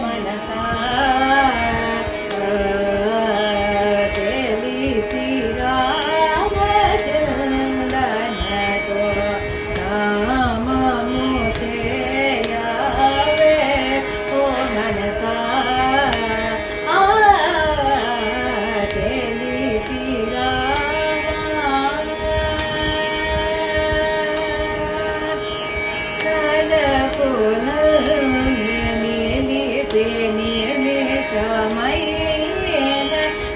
మనసా తెలిసి రామచందనతో నామము సేయవే ఓ మనసా తెలిసి నిమిషమైన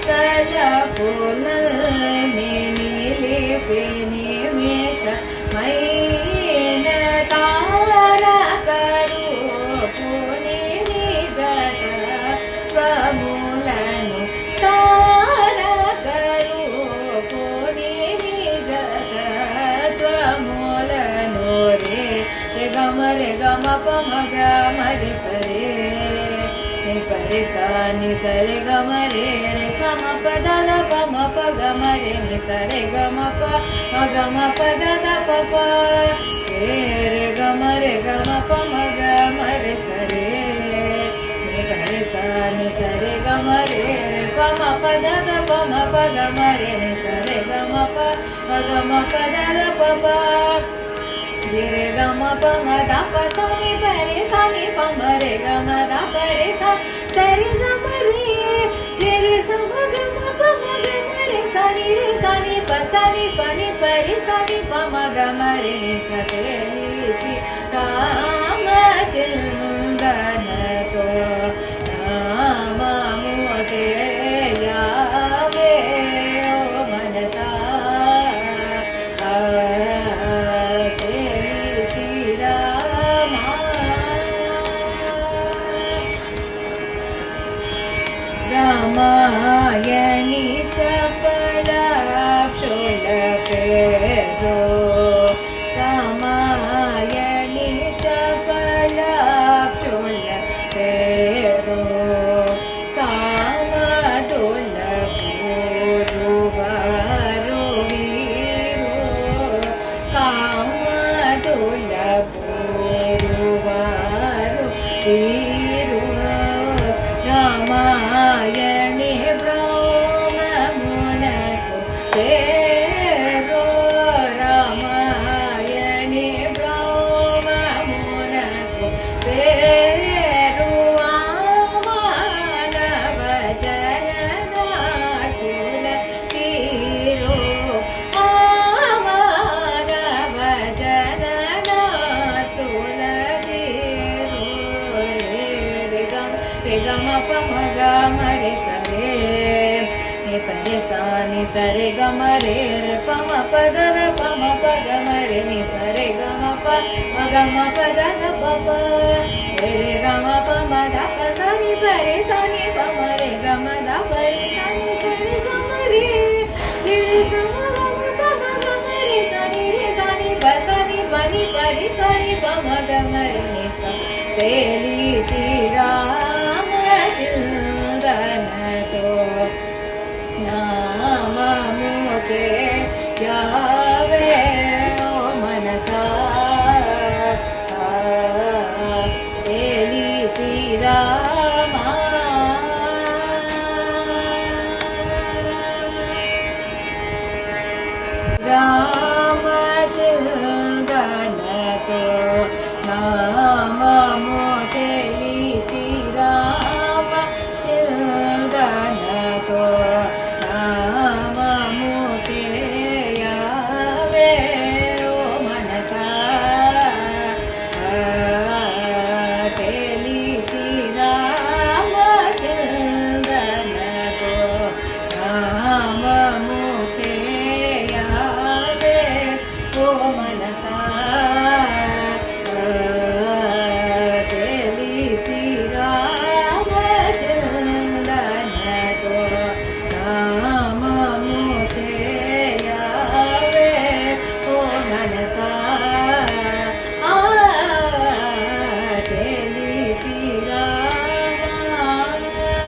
తలపులని నిలిపి నిమిషమైన తారకరు పుని నిజత స్వములను తారకరు పుని నిజత స్వములను రే గమ పమగ మరి సరే పరి సాని సరే గమ రే పమ పదద పమ పగ మరి ని సరే గమ పగమ పదద పప రే గమ పమగ మరి సరే పరి సాని సరే గమ రే పమ పదద పమ పగ మరి ని సరే గమ పగమ పదద పప रे गम पम द प सा नि प रे सा नि प म रे गम द प रे सा स रे गम रे रे स म ग म प म ग म रे सा नि प सा नि प नि प रे सा नि प म ग म रे नि स ते नि सी रामचंदन तो नाममु सेयवे ओ मनसा रामायणी चपलाक्षुल पेरो रामायणी चपलाक्षुल पेरो कामदुल पूरुवारो वीरो कामदुल पूरुवारो वीरो रामायणे ब्रह्ममुनकु तेरो रामायणे ब्रह्ममुनकु तेरो मानव जननातुल तीरो मानव जननातुल तीरो रे गम प म ग म रे स रे नि प रे सा नि स रे ग म रे रे प म प द द प म प ग म रे नि स रे ग म प म ग म प द द प प रे रे ग म प म द प सा नि प रे सा नि प म रे ग म द प रे सा नि स रे ग म रे रे रे स म ग म प म ग म रे सा नि प सा नि प नि प रे सा नि प म ग म रे नि स తెలిసి रामचंदन तो नाममु सेयवे